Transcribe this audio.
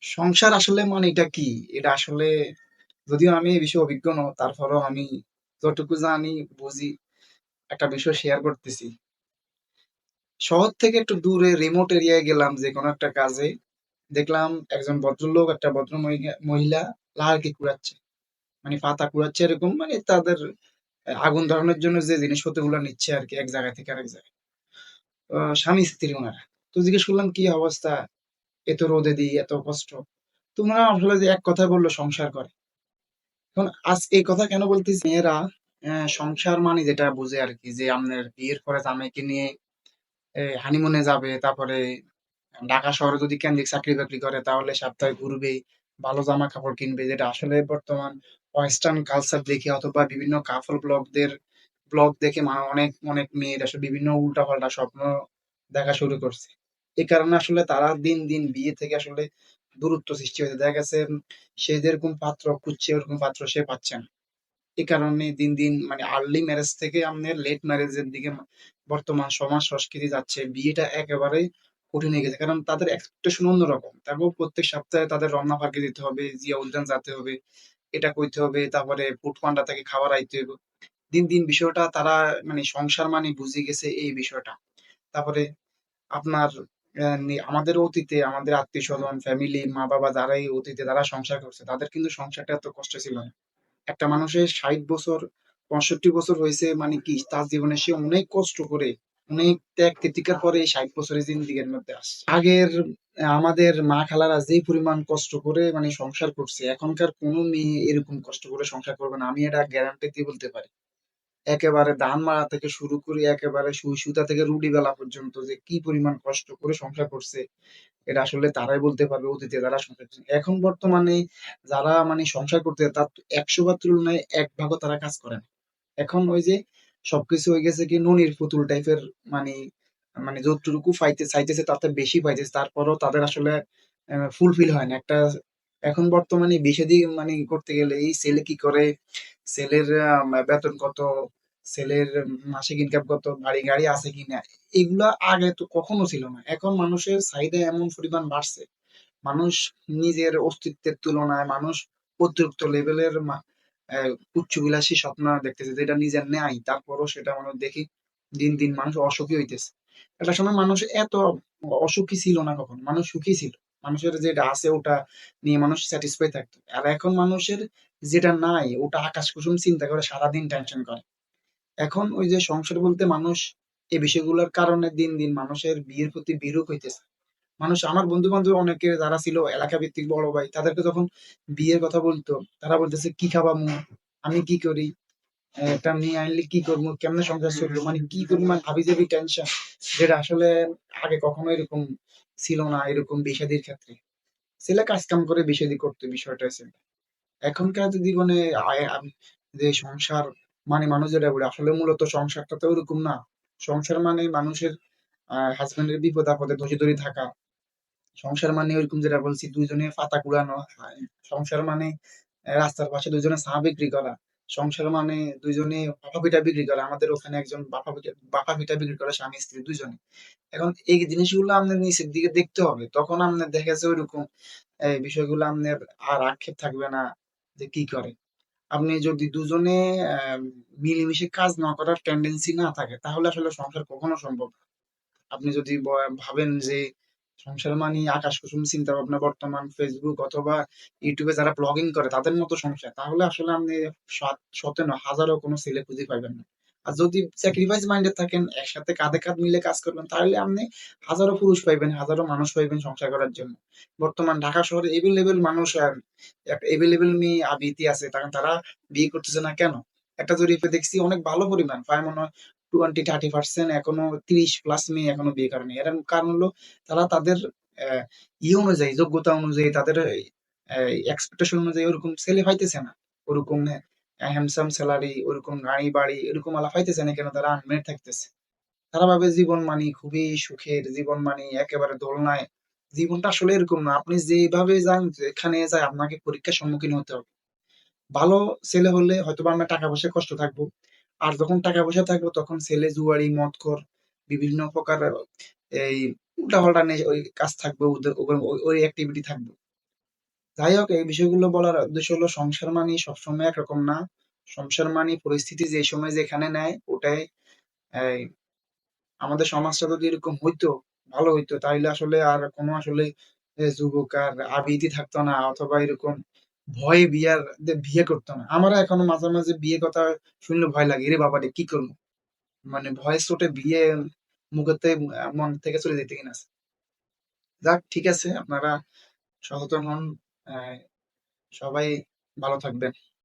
সংসার আসলে মানে এটা কি? এটা আসলে যদিও আমি এই বিষয়ে অভিজ্ঞ নই, তারপরেও আমি যতটুকু জানি, বুঝি একটা বিষয় শেয়ার করতেছি। শহর থেকে একটু দূরে রিমোট এরিয়ায় গেলাম যে কোনো একটা কাজে। দেখলাম একজন ভদ্রলোক, একটা ভদ্র মহিলা লাহারকি কুড়াচ্ছে। মানে পাতা কুড়াচ্ছে এরকম, মানে তাদের আগুন ধরানোর জন্য যে জিনিসপত্রগুলো নিচ্ছে আরকি এক জায়গা থেকে আরেক জায়গায়। স্বামী-স্ত্রী উনারা। তো জিজ্ঞেস করলাম, "কি অবস্থা? এত রোদে দিয়ে এত কষ্ট?" তো উনারা আসলে যে এক কথায় বলল সংসার করে। এখন আজ এই কথা কেন বলতেছি, মেয়েরা সংসার মানে যেটা বুঝে আরকি যে আপনার বিয়ের পরে জামাইকে নিয়ে হানিমুনে যাবে, তারপরে ঢাকা শহরে যদি কেন্দ্রিক চাকরি-বাকরি করে তাহলে সপ্তাহে ঘুরবে, ভালো জামা কাপড় কিনবে, যেটা আসলে বর্তমান ওয়েস্টার্ন কালচার দেখে অথবা বিভিন্ন কাপল ব্লগ দেখে অনেক অনেক মেয়ের আসলে বিভিন্ন উল্টাপাল্টা স্বপ্ন দেখা শুরু করছে। এই কারণে আসলে তারা দিন দিন বিয়ে থেকে আসলে দূরত্ব সৃষ্টি হয়েছে। দেখা গেছে সে যেরকম পাত্র খুঁজছে ওরকম পাত্র সে পাচ্ছে না। এই কারণে দিন দিন মানে আর্লি ম্যারেজ থেকে আপনার লেট ম্যারেজের দিকে বর্তমান সমাজ সংস্কৃতি যাচ্ছে। বিয়েটা একেবারে কঠিন হয়ে গেছে, কারণ তাদের এক্সপেকটেশন অন্যরকম। তারপর প্রত্যেক সপ্তাহে তাদের রমনা পার্কে দিতে হবে, জিয়া উদ্যান যেতে হবে, এটা করতে হবে, তারপরে ফুড পান্ডা থেকে খাবার আইতে হবে। দিন দিন বিষয়টা তারা মানে সংসার মানে বুঝে গেছে এই বিষয়টা। তারপরে আপনার আমাদের অতীতে আমাদের আত্মীয় স্বজন ফ্যামিলি মা বাবা যারাই অতীতে যারা সংসার করছে তাদের কিন্তু সংসারটা এত কষ্ট ছিল না। একটা মানুষের ৬০ বছর ৬৫ বছর হয়েছে মানে কি তার জীবনে সে অনেক কষ্ট করে অনেক ত্যাগ তিতিক্ষার পরে এই ৬০ বছরের জিন্দিগির মধ্যে আসছে। আগের আমাদের মা খালারা যে পরিমাণ কষ্ট করে মানে সংসার করছে, এখনকার কোনো মেয়ে এরকম কষ্ট করে সংসার করবে না, আমি এটা গ্যারান্টি দিয়ে বলতে পারি। একেবারে ধান মাড়া থেকে শুরু করে একেবারে সুই সুতা থেকে রুটি বেলা পর্যন্ত যে কি পরিমাণ কষ্ট করে সংসার করছে, এটা আসলে তারাই বলতে পারবে অতীতে যারা সংসার করছে। এখন বর্তমানে যারা মানে সংসার করতে তার ১০০ ভাগ তুলনায় ১ ভাগও তারা কাজ করে না। এখন ওই যে সবকিছু হয়ে গেছে কি ননির পুতুল টাইপের, মানে মানে যতটুকু পাইতে চাইতেছে তাতে বেশি পাইতেছে, তারপরও তাদের আসলে ফুলফিল হয় না একটা। এখন বর্তমানে বিষাদি মানে করতে গেলে এই ছেলে কি করে, ছেলের বেতন কত, ছেলের মাসিক ইনকাম কত, বাড়ি গাড়ি আছে কিনা, এগুলা আগে তো কখনো ছিল না। এখন মানুষের চাহিদা এমন পরিমাণ বাড়ছে, মানুষ নিজের অস্তিত্বের তুলনায় মানুষ অতিরিক্ত লেভেলের উচ্চবিলাসী স্বপ্ন দেখতেছে যেটা নিজের নেই, তারপরও সেটা মানুষ দেখি দিন দিন মানুষ অসুখী হইতেছে। একটা সময় মানুষ এত অসুখী ছিল না, কখন মানুষ সুখী ছিল, মানুষের যেটা আছে ওটা নিয়ে মানুষ স্যাটিসফাই থাকতো। আর এখন মানুষের যেটা নাই ওটা আকাশ কুসুম চিন্তা করে সারাদিন টেনশন করে। এখন ওই যে সংসার বলতে মানুষ এই বিষয়গুলোর কারণে দিন দিন মানুষের বিয়ের প্রতি বিরূপ হইতেছে। মানুষ, আমার বন্ধু বান্ধব অনেকে যারা ছিল এলাকা ভিত্তিক বড় ভাই, তাদেরকে যখন বিয়ের কথা বলতো তারা বলতেছে কি খাবা মু, আমি কি করি, একটা মেয়ে আনলে কি করবো, কেমনে সংসার চলবো, মানে কি পরিমাণ হাবিজাবি টেনশন, যেটা আসলে আগে কখনো এরকম ছিল না। এরকম বিষাদির ক্ষেত্রে ছেলে কাজ কাম করে বিষাদি করতো, বিষয়টা ছিল। এখনকার জীবনে যে সংসার মানে মানুষ যেটা বলে আসলে মূলত সংসারটা তো ওরকম না। সংসার মানে মানুষের হাজবেন্ডের বিপদ আপদে ধৈর্য ধরে থাকা। সংসার মানে ওইরকম যেটা বলছি ২ জনে পাতা কুড়ানো। সংসার মানে রাস্তার পাশে ২ জনে চা বিক্রি করা। সংসার মানে ২ জনে ভাপা পিঠা বিক্রি করা। আমাদের ওখানে একজন ভাপা পিঠা বিক্রি করে স্বামী-স্ত্রী ২ জনে। এখন এই জিনিসগুলো আপনার নিচের দিকে দেখতে হবে। তখন আপনার দেখা যাচ্ছে ঐরকম এই বিষয়গুলো আপনার আর আক্ষেপ থাকবে না যে কি করে। আপনি যদি দুজনে আ মিলেমিশে কাজ না করার টেনডেন্সি না থাকে তাহলে আসলে সংসার কখনো সম্ভব না। আপনি যদি ভাবেন যে সংসার মানে আকাশ কুসুম চিন্তা ভাবনা, বর্তমান ফেসবুক অথবা ইউটিউবে যারা ব্লগিং করে তাদের মতো সংসার, তাহলে আসলে আপনি শতে নয় হাজারো কোনো ছেলে খুঁজে পাইবেন না। আর যদি স্যাক্রিফাইস মাইন্ডেড থাকেন, একসাথে কাঁধে কাঁধ মিলে কাজ করবেন, তাহলে আপনি হাজারো পুরুষ পাইবেন, হাজারো মানুষ পাইবেন সংসার করার জন্য। বর্তমান ঢাকা শহরে এভেলেবেল মানুষ আর একটা এভেলেবেল মেয়ে আবিতি আছে, কারণ তারা বিয়ে করতেছে না কেন? একটা জরিপে দেখছি অনেক ভালো পরিমাণ, প্রায় মনে হয় 20-30% এখনো 30+ মেয়ে এখনো বিয়ে করেনি। এর কারণ হলো তারা তাদের আহ, অনুযায়ী, যোগ্যতা অনুযায়ী, তাদের এক্সপেকটেশন অনুযায়ী ওরকম ছেলে পাইতেছে না। ওরকম হ্যান্ডসাম স্যালারি, ওরকম গাড়ি বাড়ি এরকম আলা পাইতেছে না, কেন তারা আনমেরিড থাকতেছে। তারা ভাবে জীবন মানে খুবই সুখের, জীবন মানে একেবারে দোলনায়। জীবনটা আসলে এরকম না, আপনি যেভাবে যান যেখানে যায় আপনাকে পরীক্ষার সম্মুখীন হতে হবে। ভালো ছেলে হলে হয়তোবা আমরা টাকা পয়সায় কষ্ট থাকবো, আর যখন টাকা পয়সা থাকবো তখন ছেলে জুয়ারি মদখোর বিভিন্ন প্রকার এই উল্টাপাল্টা ওই কাজ থাকবে, ওদের ওই অ্যাক্টিভিটি থাকবে। যাই হোক, এই বিষয়গুলো বলার উদ্দেশ্য হলো সংসার মানে সবসময় একরকম না। সংসার মানে পরিস্থিতি যে সময় যেখানে নেয় ওটাই। এই, আমাদের সমাজটা যদি এরকম হইতো, ভালো হইতো, তাহলে আসলে আর কোনো আসলে যুবক আর আবেগই থাকতো না, অথবা এরকম ভয়ে বিয়ে করতো না। আমার এখনো মাঝে মাঝে বিয়ে কথা শুনলে ভয় লাগে, রে বাবা রে কি করবো, মানে ভয়ের চোটে বিয়ে মুখেতে মন থেকে চলে যেতে কিনা। যাক, ঠিক আছে, আপনারা সচেতন হন। আহ, সবাই ভালো থাকবেন।